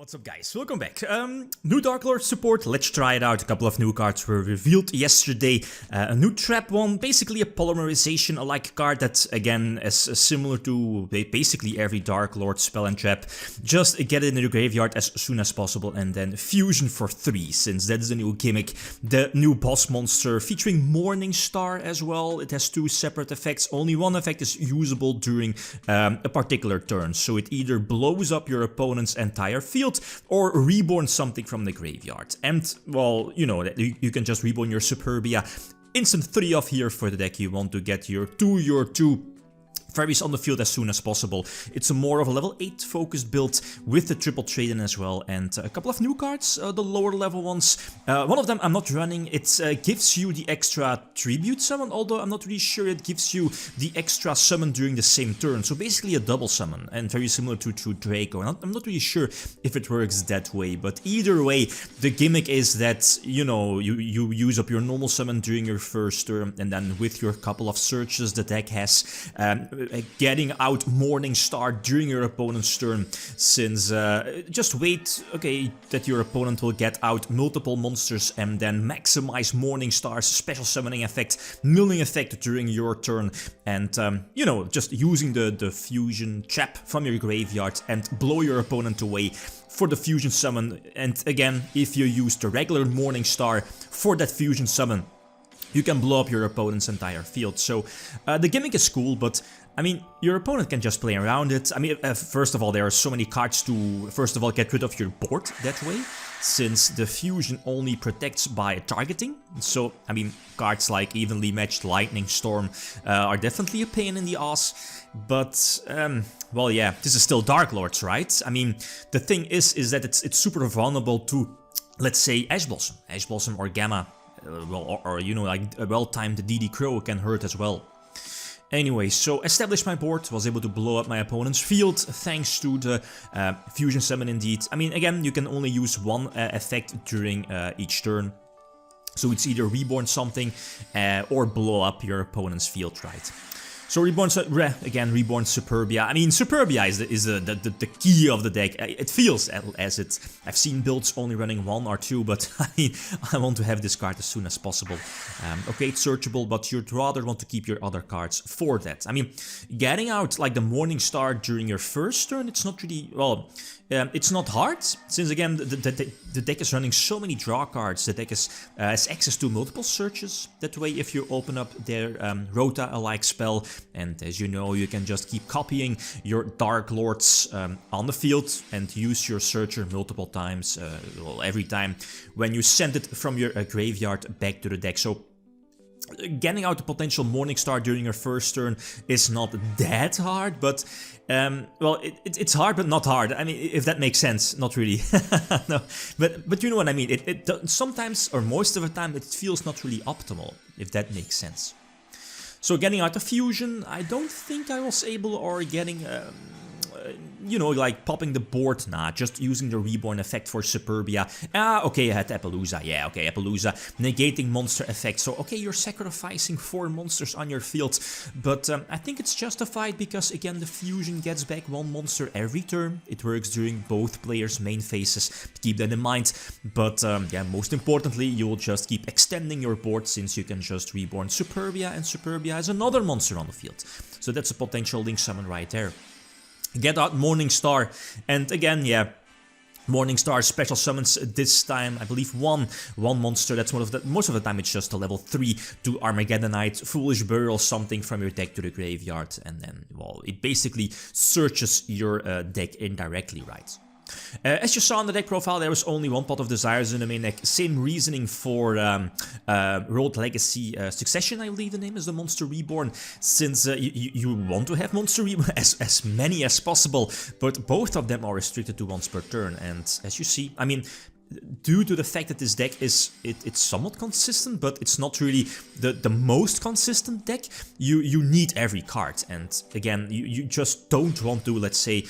What's up guys, welcome back. New Darklord support, let's try it out. A couple of new cards were revealed yesterday. A new trap one, basically a polymerization-alike card that again is similar to basically every Darklord spell and trap. Just get it in your graveyard as soon as possible and then fusion for 3, since that is the new gimmick. The new boss monster featuring Morning Star as well. It has 2 separate effects, only one effect is usable during a particular turn. So it either blows up your opponent's entire field or reborn something from the graveyard. And, well, you know, you can just reborn your Superbia. Instant 3 off here for the deck. You want to get your 2 fairies on the field as soon as possible. It's a more of a level 8 focused build with the triple trade-in as well, and a couple of new cards, the lower level ones. One of them I'm not running. It gives you the extra tribute summon, although I'm not really sure it gives you the extra summon during the same turn. So basically a double summon, and very similar to Draco. I'm not really sure if it works that way, but either way, the gimmick is that, you know, you use up your normal summon during your first turn, and then with your couple of searches the deck has getting out Morning Star during your opponent's turn, since just wait, okay, that your opponent will get out multiple monsters and then maximize Morning Star's special summoning effect, milling effect during your turn, and you know, just using the fusion trap from your graveyard and blow your opponent away for the fusion summon. And again, if you use the regular Morning Star for that fusion summon, you can blow up your opponent's entire field. So the gimmick is cool, but I mean, your opponent can just play around it. I mean, first of all, there are so many cards to, first of all, get rid of your board that way, since the fusion only protects by targeting. So, I mean, cards like Evenly Matched Lightning Storm are definitely a pain in the ass. But, well, yeah, this is still Darklords, right? I mean, the thing is that it's super vulnerable to, let's say, Ash Blossom or Gamma. Well, or you know, like a well-timed DD Crow can hurt as well. Anyway, so established my board, was able to blow up my opponent's field thanks to the fusion summon indeed. I mean, again, you can only use one effect during each turn. So it's either reborn something or blow up your opponent's field, right? So Reborn Superbia. I mean, Superbia is the key of the deck. It feels as it. I've seen builds only running 1 or 2, but I mean, I want to have this card as soon as possible. Okay, it's searchable, but you'd rather want to keep your other cards for that. I mean, getting out like the Morning Star during your first turn, it's not really, well, it's not hard, since again the deck is running so many draw cards. The deck has access to multiple searches. That way, if you open up their Rota-alike spell, and as you know, you can just keep copying your Darklords on the field and use your searcher multiple times, well, every time when you send it from your graveyard back to the deck. So getting out the potential Morning Star during your first turn is not that hard, but well, it's hard but not hard. I mean, if that makes sense, not really. No, but you know what I mean. It sometimes, or most of the time, it feels not really optimal, if that makes sense. So getting out the fusion, I don't think I was able, or getting you know, like popping the board, nah, just using the reborn effect for Superbia. Ah, okay, I had Appaloosa, yeah, okay, Appaloosa, negating monster effect. So, okay, you're sacrificing 4 monsters on your field, but I think it's justified because, again, the fusion gets back 1 monster every turn. It works during both players' main phases, keep that in mind. But, yeah, most importantly, you will just keep extending your board, since you can just reborn Superbia, and Superbia has another monster on the field. So that's a potential link summon right there. Get out Morning Star, and again, yeah, Morning Star special summons this time, I believe one monster. That's most of the time it's just a level 3 to Armageddonite, Foolish Burial, something from your deck to the graveyard, and then, well, it basically searches your deck indirectly, right? As you saw in the deck profile, there was only 1 Pot of Desires in the main deck. Same reasoning for Road Legacy Succession, I believe the name is, the Monster Reborn, since you want to have Monster Reborn as many as possible, but both of them are restricted to once per turn. And as you see, I mean, due to the fact that this deck is it's somewhat consistent, but it's not really the most consistent deck, you need every card. And again, you just don't want to, let's say,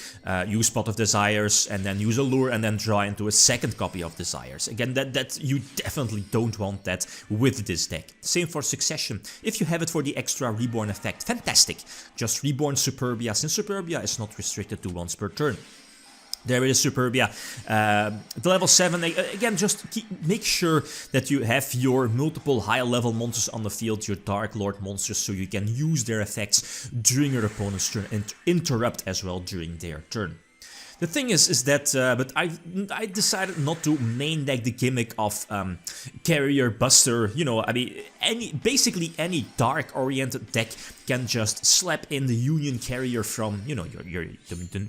use Pot of Desires and then use a Lure and then draw into a second copy of Desires. Again, that you definitely don't want that with this deck. Same for Succession. If you have it for the extra Reborn effect, fantastic. Just Reborn Superbia, since Superbia is not restricted to once per turn. There it is, Superbia. The level 7, again, just make sure that you have your multiple high level monsters on the field, your Darklord monsters, so you can use their effects during your opponent's turn and interrupt as well during their turn. The thing is that, but I decided not to main deck the gimmick of Carrier Buster. You know, I mean, basically any dark-oriented deck can just slap in the Union Carrier from, you know,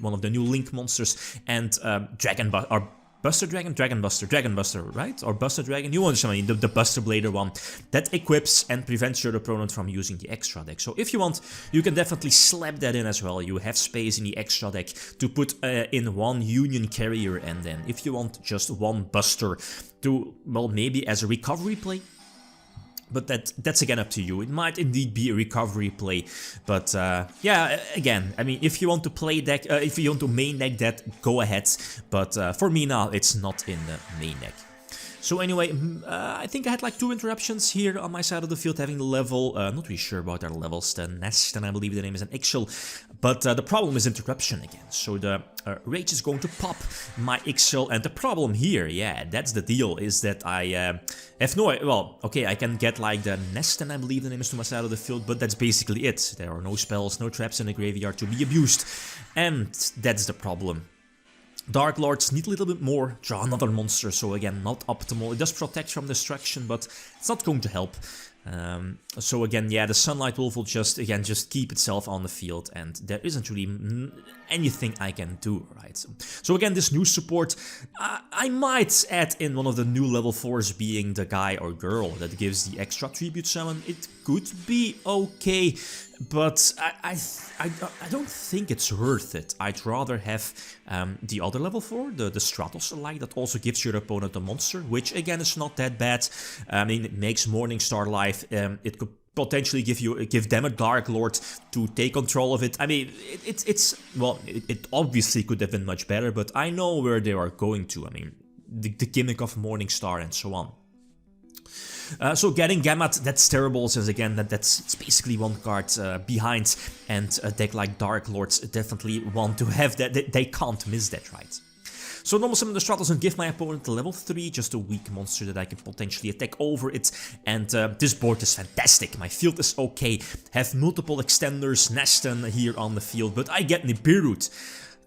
one of the new Link monsters and Buster Dragon, Dragon Buster, right? Or Buster Dragon, you understand, I mean, the Buster Blader one that equips and prevents your opponent from using the extra deck. So if you want, you can definitely slap that in as well. You have space in the extra deck to put in one Union Carrier, and then if you want just one Buster to, well, maybe as a recovery play. But that's again up to you. It might indeed be a recovery play, but yeah, again, I mean, if you want to play deck, if you want to main deck that, go ahead. But for me now, it's not in the main deck. So anyway, I think I had like 2 interruptions here on my side of the field, having the level, not really sure about their levels, the Nest, and I believe the name is an Ixchel, but the problem is interruption again. So the Rage is going to pop my Ixchel, and the problem here, yeah, that's the deal, is that I have no, well, okay, I can get like the Nest, and I believe the name is to my side of the field, but that's basically it. There are no spells, no traps in the graveyard to be abused, and that's the problem. Darklords need a little bit more, draw another monster, so again, not optimal. It does protect from destruction, but it's not going to help. So again, yeah, the Sunlight Wolf will just keep itself on the field, and there isn't really anything I can do, right? So again, this new support, I might add in one of the new level 4s, being the guy or girl that gives the extra tribute summon. It could be okay, but I don't think it's worth it. I'd rather have the other level 4, the Stratos-alike, that also gives your opponent a monster, which again is not that bad. I mean, it makes Morningstar live. It could potentially give them a Darklord to take control of it. I mean, it obviously could have been much better, but I know where they are going to. I mean, the gimmick of Morningstar and so on. So getting Gamut, that's terrible, since again, it's basically one card behind, and a deck like Darklords definitely want to have that. They can't miss that, right? So normal summon the Stratos and give my opponent a level 3, just a weak monster that I can potentially attack over it. And this board is fantastic. My field is okay. Have multiple extenders, Neston here on the field, but I get Nibiru.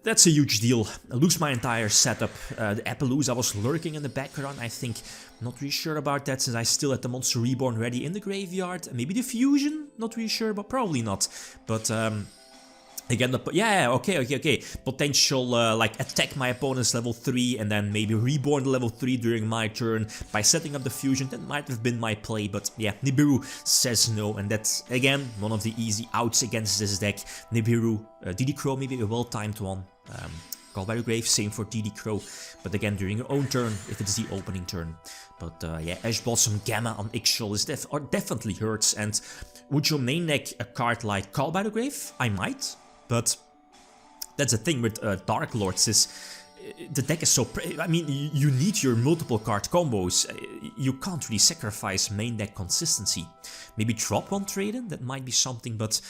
That's a huge deal. I lose my entire setup. The Appaloosa was lurking in the background, I think. Not really sure about that, since I still had the Monster Reborn ready in the graveyard. Maybe the Fusion? Not really sure, but probably not. But again, yeah, okay. Potential, like, attack my opponent's level 3 and then maybe reborn the level 3 during my turn by setting up the Fusion. That might have been my play, but yeah, Nibiru says no, and that's, again, one of the easy outs against this deck. Nibiru, DD Crow, maybe a well-timed one. Called by the Grave, same for DD Crow, but again, during your own turn, if it's the opening turn. But yeah, Ash Blossom Gamma on Ixchel is definitely hurts, and would you main deck a card like Call by the Grave? I might. But that's the thing with Darklords, is the deck is so... I mean, you need your multiple card combos. You can't really sacrifice main deck consistency. Maybe drop one trade-in, that might be something, but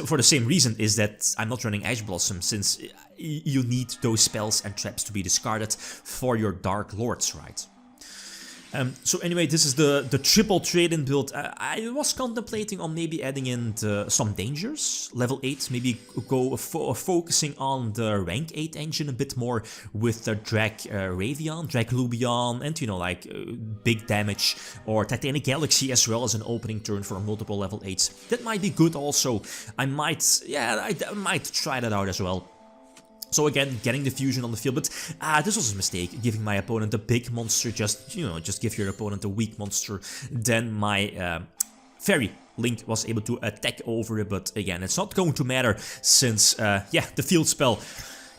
for the same reason is that I'm not running Ash Blossom, since you need those spells and traps to be discarded for your Darklords, right? So anyway, this is the triple trade-in build. I was contemplating on maybe adding in some dangers, level 8, maybe go focusing on the rank 8 engine a bit more with the Drag Ravion, Drag Lubion, and, you know, like big damage, or Titanic Galaxy as well as an opening turn for multiple level 8s. That might be good also. I might try that out as well. So again, getting the Fusion on the field, but this was a mistake, giving my opponent a big monster. Just give your opponent a weak monster. Then my Fairy Link was able to attack over it, but again, it's not going to matter, since, yeah, the field spell.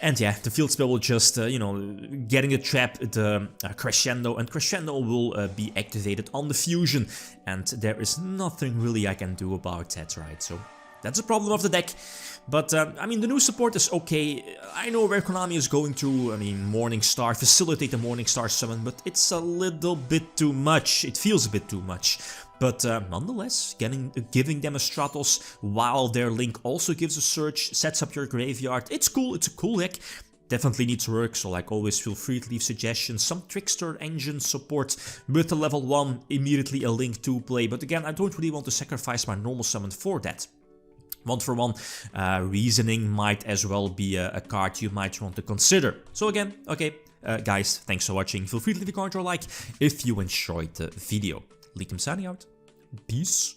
And yeah, the field spell will just, getting the trap, the Crescendo, and Crescendo will be activated on the Fusion. And there is nothing really I can do about that, right? So that's a problem of the deck. But, I mean, the new support is okay. I know where Konami is going to, I mean, Morningstar, facilitate the Morningstar summon, but it's a little bit too much. It feels a bit too much. But nonetheless, giving them a Stratos while their Link also gives a Surge, sets up your graveyard. It's cool, it's a cool deck. definitely needs work, so like always feel free to leave suggestions. Some Trickster engine support with the level 1, immediately a link to play, but again, I don't really want to sacrifice my normal summon for that. 1-for-1 Reasoning might as well be a card you might want to consider. So again, okay, guys, thanks for watching. Feel free to leave a comment or like if you enjoyed the video. Lithium signing out. Peace.